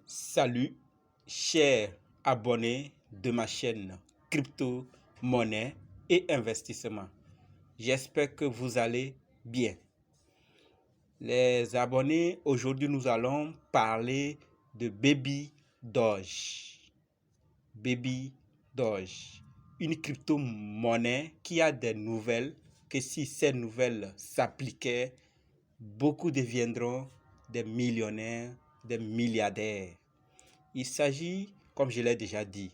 Salut, chers abonnés de ma chaîne Crypto, Monnaie et Investissement. J'espère que vous allez bien. Les abonnés, aujourd'hui nous allons parler de Baby Doge. Baby Doge, une crypto-monnaie qui a des nouvelles, que si ces nouvelles s'appliquaient, beaucoup deviendront des millionnaires, des milliardaires. Il s'agit, comme je l'ai déjà dit,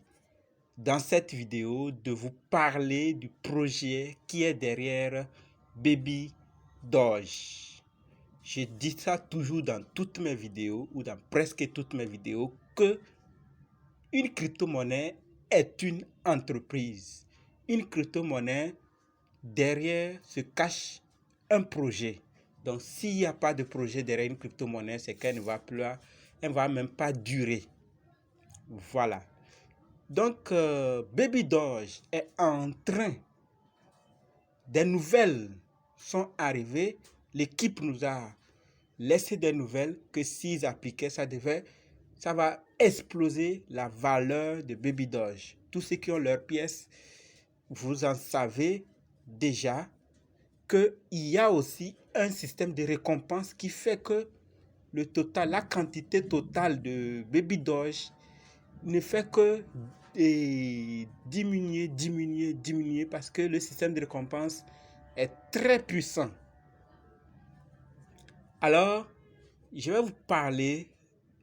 dans cette vidéo, de vous parler du projet qui est derrière Baby Doge. Je dis ça toujours dans toutes mes vidéos, ou dans presque toutes mes vidéos, que une crypto-monnaie est une entreprise. Une crypto-monnaie, derrière se cache un projet. Donc, s'il n'y a pas de projet derrière une crypto-monnaie, c'est qu'elle ne va plus, elle ne va même pas durer. Voilà. Donc, Baby Doge est en train. Des nouvelles sont arrivées. L'équipe nous a laissé des nouvelles que s'ils appliquaient, ça va exploser la valeur de Baby Doge. Tous ceux qui ont leurs pièces, vous en savez déjà qu'il y a aussi un système de récompense qui fait que la quantité totale de Baby Doge ne fait que diminuer parce que le système de récompense est très puissant. Alors, je vais vous parler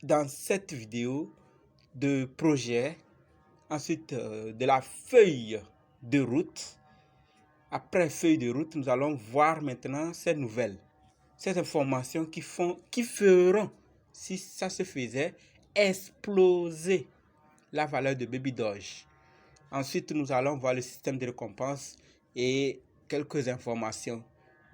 dans cette vidéo de projet, ensuite de la feuille de route. Après feuille de route, nous allons voir maintenant ces nouvelles, ces informations qui feront, si ça se faisait, exploser la valeur de Baby Doge. Ensuite, nous allons voir le système de récompense et quelques informations.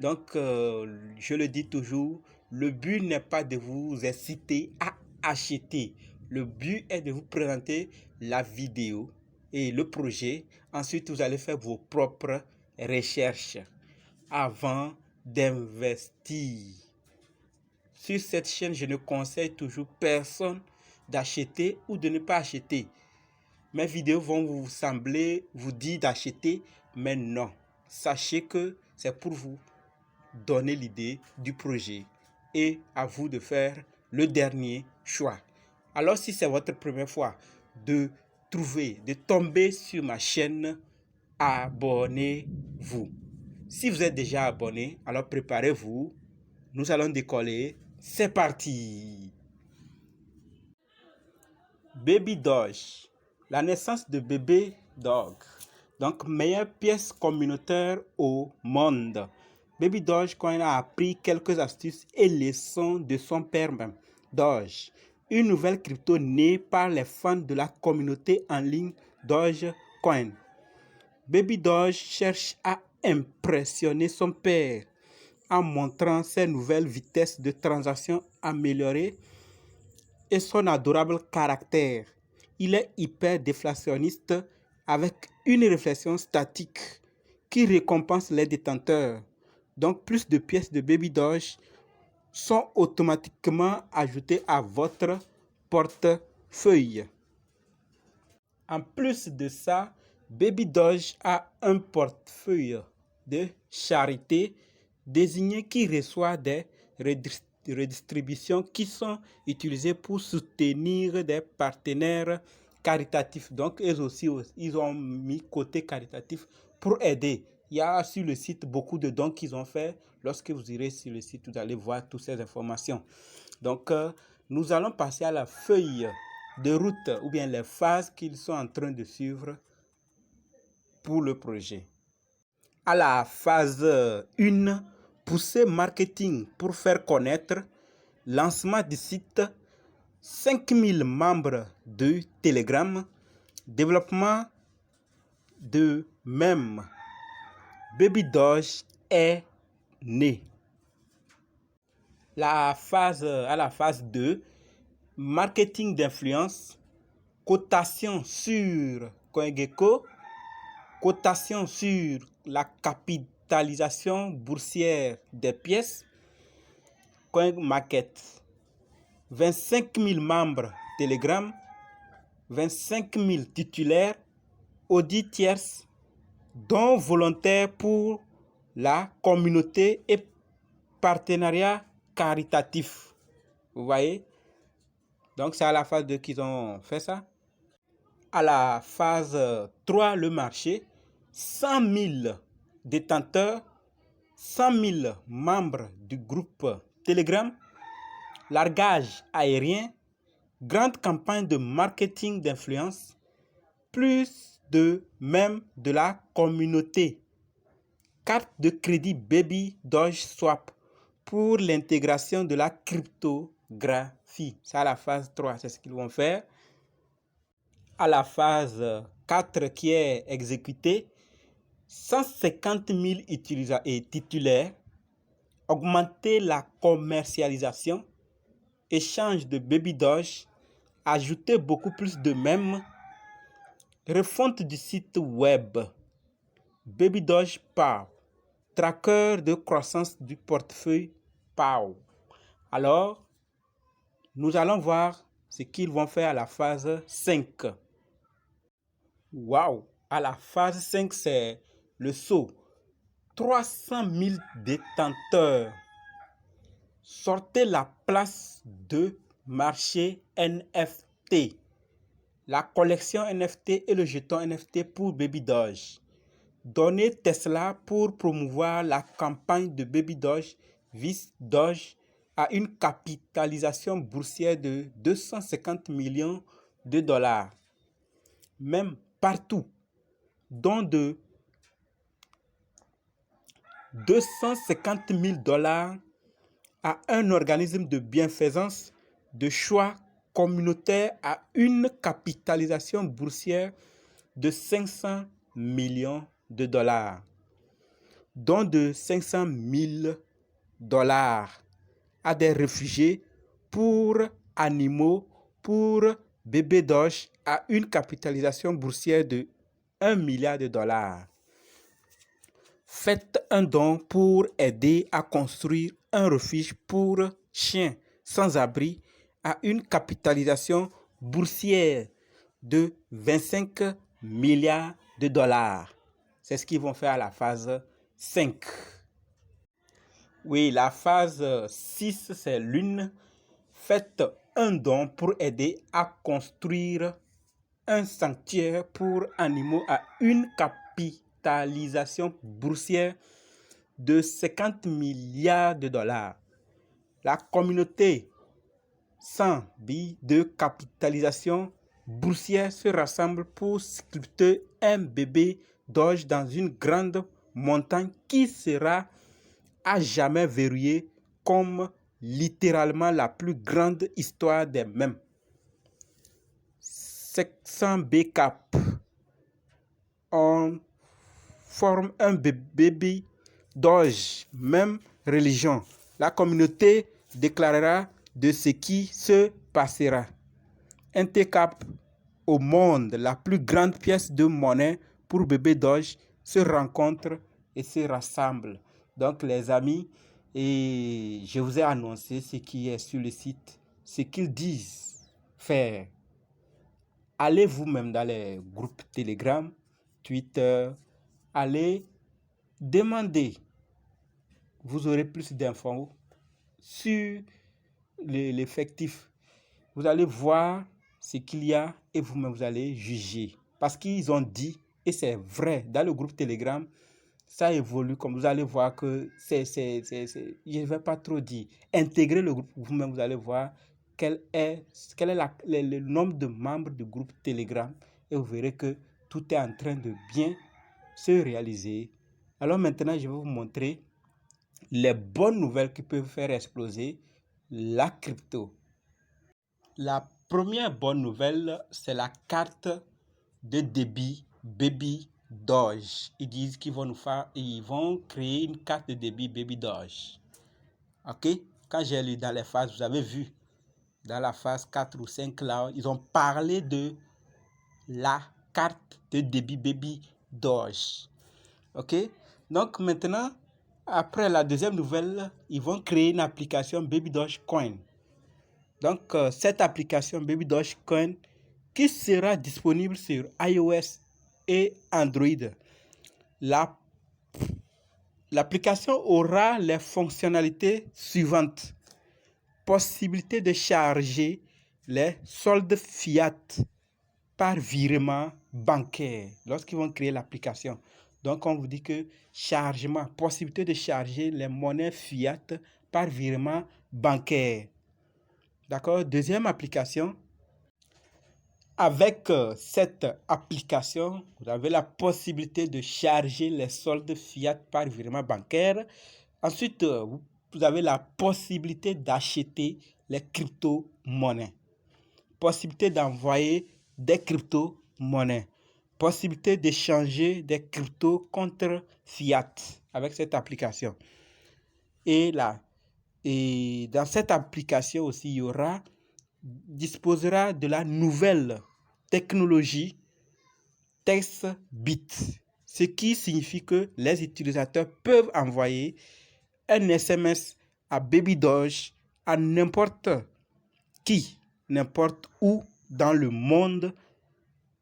Donc, je le dis toujours, le but n'est pas de vous inciter à acheter. Le but est de vous présenter la vidéo et le projet. Ensuite, vous allez faire vos propres recherches avant d'investir. Sur cette chaîne, je ne conseille toujours personne d'acheter ou de ne pas acheter. Mes vidéos vont vous dire d'acheter, mais non. Sachez que c'est pour vous donner l'idée du projet et à vous de faire le dernier choix. Alors, si c'est votre première fois de tomber sur ma chaîne, abonnez-vous. Si vous êtes déjà abonné, alors préparez-vous. Nous allons décoller. C'est parti. Baby Doge. La naissance de Baby Doge. Donc, meilleure pièce communautaire au monde. Baby Dogecoin a appris quelques astuces et leçons de son père même. Doge, une nouvelle crypto née par les fans de la communauté en ligne Dogecoin. Baby Doge cherche à impressionner son père en montrant ses nouvelles vitesses de transaction améliorées et son adorable caractère. Il est hyper déflationniste avec une réflexion statique qui récompense les détenteurs. Donc, plus de pièces de Baby Doge sont automatiquement ajoutées à votre portefeuille. En plus de ça, Baby Doge a un portefeuille de charité désigné qui reçoit des redistributions qui sont utilisées pour soutenir des partenaires caritatifs. Donc, eux aussi, ils ont mis côté caritatif pour aider. Il y a sur le site beaucoup de dons qu'ils ont fait. Lorsque vous irez sur le site, vous allez voir toutes ces informations. Donc, nous allons passer à la feuille de route ou bien les phases qu'ils sont en train de suivre pour le projet. À la phase 1, pousser marketing pour faire connaître, lancement du site, 5000 membres de Telegram, développement de mèmes. Baby Doge est né. À la phase 2, marketing d'influence, cotation sur CoinGecko, cotation sur la capitalisation boursière des pièces, CoinMarket, 25 000 membres Telegram, 25 000 titulaires, audits tierces, dons volontaires pour la communauté et partenariat caritatif. Vous voyez? Donc, c'est à la phase 2 qu'ils ont fait ça. À la phase 3, le marché, 100 000 détenteurs, 100 000 membres du groupe Telegram, largage aérien, grande campagne de marketing d'influence, plus de même de la communauté. Carte de crédit Baby Doge Swap pour l'intégration de la cryptographie. C'est à la phase 3, c'est ce qu'ils vont faire. À la phase 4 qui est exécutée, 150 000 titulaires, augmenter la commercialisation, échange de Baby Doge, ajouter beaucoup plus de mèmes, refonte du site web, Baby Doge POW, tracker de croissance du portefeuille POW. Alors, nous allons voir ce qu'ils vont faire à la phase 5. Waouh! À la phase 5, c'est le saut. 300 000 détenteurs. Sortez la place de marché NFT. La collection NFT et le jeton NFT pour Baby Doge. Donnez Tesla pour promouvoir la campagne de Baby Doge Vis Doge à une capitalisation boursière de 250 millions de dollars. Même partout, dont de 250 000 dollars à un organisme de bienfaisance de choix communautaire à une capitalisation boursière de 500 millions de dollars, dont de 500 000 dollars à des réfugiés pour animaux pour Baby Doge à une capitalisation boursière de 1 milliard de dollars. Faites un don pour aider à construire un refuge pour chiens sans abri à une capitalisation boursière de 25 milliards de dollars. C'est ce qu'ils vont faire à la phase 5. Oui, la phase 6, c'est l'une. Faites un don pour aider à construire un sanctuaire pour animaux à une capitalisation boursière de 50 milliards de dollars. La communauté sans billes de capitalisation boursière se rassemble pour sculpter un bébé Doge dans une grande montagne qui sera à jamais verrouillée comme littéralement la plus grande histoire des mèmes. 700 B-Cap. On forme un bébé Doge, même religion. La communauté déclarera de ce qui se passera. Un T-Cap au monde, la plus grande pièce de monnaie pour Baby Doge, se rencontre et se rassemble. Donc les amis, et je vous ai annoncé ce qui est sur le site, ce qu'ils disent faire. Allez vous-même dans les groupes Telegram, Twitter, allez demander. Vous aurez plus d'infos sur l'effectif. Vous allez voir ce qu'il y a et vous-même vous allez juger. Parce qu'ils ont dit, et c'est vrai, dans le groupe Telegram, ça évolue comme vous allez voir que je ne vais pas trop dire. Intégrez le groupe, vous-même vous allez voir quel est le nombre de membres du groupe Telegram et vous verrez que tout est en train de bien se réaliser. Alors maintenant, je vais vous montrer les bonnes nouvelles qui peuvent faire exploser la crypto. La première bonne nouvelle, c'est la carte de débit Baby Doge. Ils disent qu'ils vont créer une carte de débit Baby Doge. Ok? Quand j'ai lu dans les phases, vous avez vu, dans la phase 4 ou 5 là, ils ont parlé de la carte de débit Baby Doge. Ok? Donc maintenant, après la deuxième nouvelle, ils vont créer une application Baby Doge Coin. Donc, cette application Baby Dogecoin qui sera disponible sur iOS et Android. L'application aura les fonctionnalités suivantes. Possibilité de charger les soldes fiat par virement bancaire lorsqu'ils vont créer l'application. Donc, on vous dit que chargement, possibilité de charger les monnaies fiat par virement bancaire. D'accord? Deuxième application. Avec cette application, vous avez la possibilité de charger les soldes fiat par virement bancaire. Ensuite, vous avez la possibilité d'acheter les crypto-monnaies. Possibilité d'envoyer des crypto-monnaies. Possibilité d'échanger des cryptos contre fiat avec cette application. Et dans cette application aussi, il y aura disposera de la nouvelle technologie TextBit, ce qui signifie que les utilisateurs peuvent envoyer un SMS à Baby Doge à n'importe qui, n'importe où dans le monde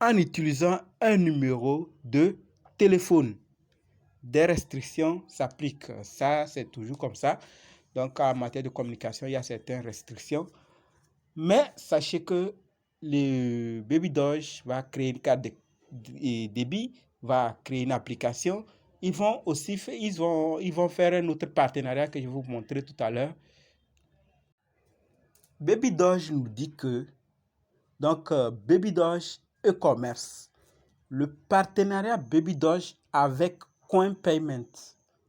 en utilisant un numéro de téléphone. Des restrictions s'appliquent. Ça, c'est toujours comme ça. Donc, en matière de communication, il y a certaines restrictions. Mais sachez que le Baby Doge va créer une carte de débit, va créer une application. Ils vont aussi faire un autre partenariat que je vais vous montrer tout à l'heure. Baby Doge nous dit que Baby Doge e-commerce, le partenariat Baby Doge avec Coin Payment,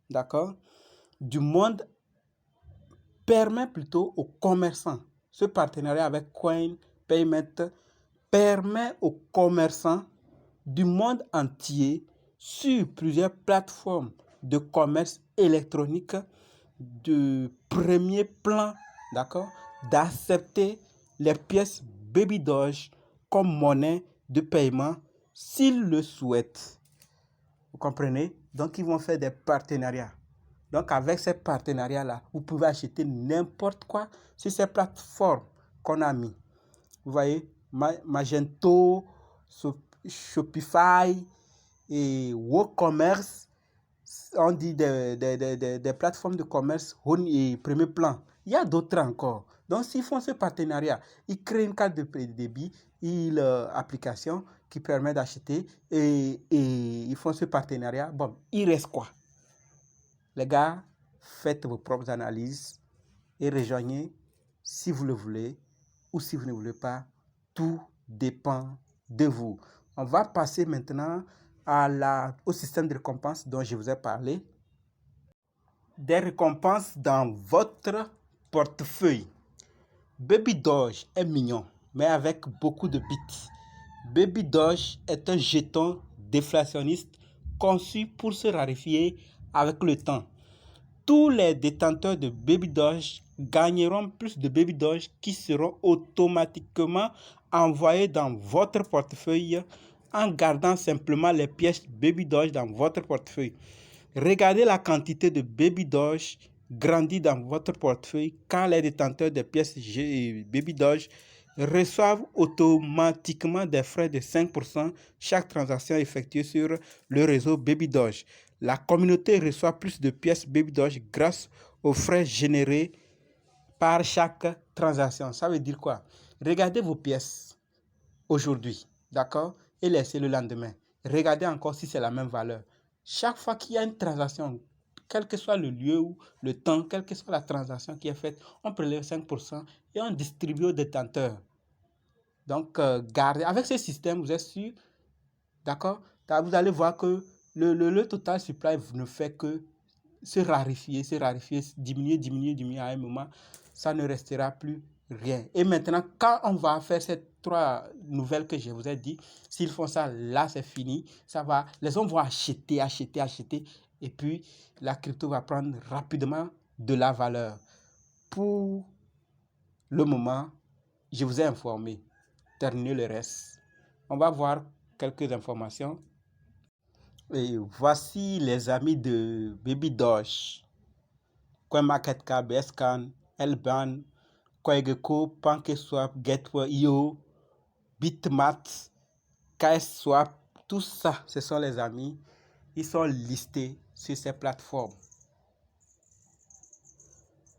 d'accord, du monde permet plutôt aux commerçants. Ce partenariat avec Coin Payment permet aux commerçants du monde entier sur plusieurs plateformes de commerce électronique de premier plan, d'accord, d'accepter les pièces Baby Doge comme monnaie de paiement s'ils le souhaitent. Vous comprenez? Donc, ils vont faire des partenariats. Donc, avec ces partenariats-là, vous pouvez acheter n'importe quoi sur ces plateformes qu'on a mis. Vous voyez, Magento, Shopify et WooCommerce, on dit des plateformes de commerce et premier plan. Il y a d'autres encore. Donc, s'ils font ce partenariat, ils créent une carte de débit, une application qui permet d'acheter et ils font ce partenariat. Bon, il reste quoi? Les gars, faites vos propres analyses et rejoignez si vous le voulez ou si vous ne voulez pas. Tout dépend de vous. On va passer maintenant au système de récompenses dont je vous ai parlé. Des récompenses dans votre portefeuille. Baby Doge est mignon, mais avec beaucoup de bits. Baby Doge est un jeton déflationniste conçu pour se raréfier avec le temps. Tous les détenteurs de Baby Doge gagneront plus de Baby Doge qui seront automatiquement envoyés dans votre portefeuille en gardant simplement les pièces Baby Doge dans votre portefeuille. Regardez la quantité de Baby Doge grandit dans votre portefeuille quand les détenteurs des pièces Baby Doge reçoivent automatiquement des frais de 5% chaque transaction effectuée sur le réseau Baby Doge. La communauté reçoit plus de pièces Baby Doge grâce aux frais générés par chaque transaction. Ça veut dire quoi? Regardez vos pièces aujourd'hui, d'accord? Et laissez le lendemain. Regardez encore si c'est la même valeur. Chaque fois qu'il y a une transaction, quel que soit le lieu ou le temps, quelle que soit la transaction qui est faite, on prélève 5% et on distribue aux détenteurs. Donc, gardez. Avec ce système, vous êtes sûr, d'accord? Vous allez voir que le total supply ne fait que se raréfier, diminuer à un moment, ça ne restera plus rien. Et maintenant, quand on va faire ces 3 nouvelles que je vous ai dit, s'ils font ça, là, c'est fini. Ça va, les gens vont acheter, et puis la crypto va prendre rapidement de la valeur. Pour le moment, je vous ai informé. Terminez le reste. On va voir quelques informations. Et voici les amis de Baby Doge. CoinMarketCap, Bscan, Elban, CoinGecko, PancakeSwap, Gateway.io, Bitmat, KSSwap, tout ça, ce sont les amis. Ils sont listés sur ces plateformes.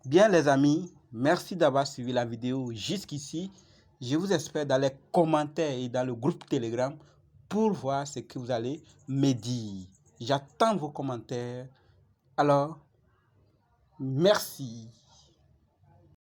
Bien les amis, merci d'avoir suivi la vidéo jusqu'ici. Je vous espère dans les commentaires et dans le groupe Telegram pour voir ce que vous allez me dire. J'attends vos commentaires. Alors, merci.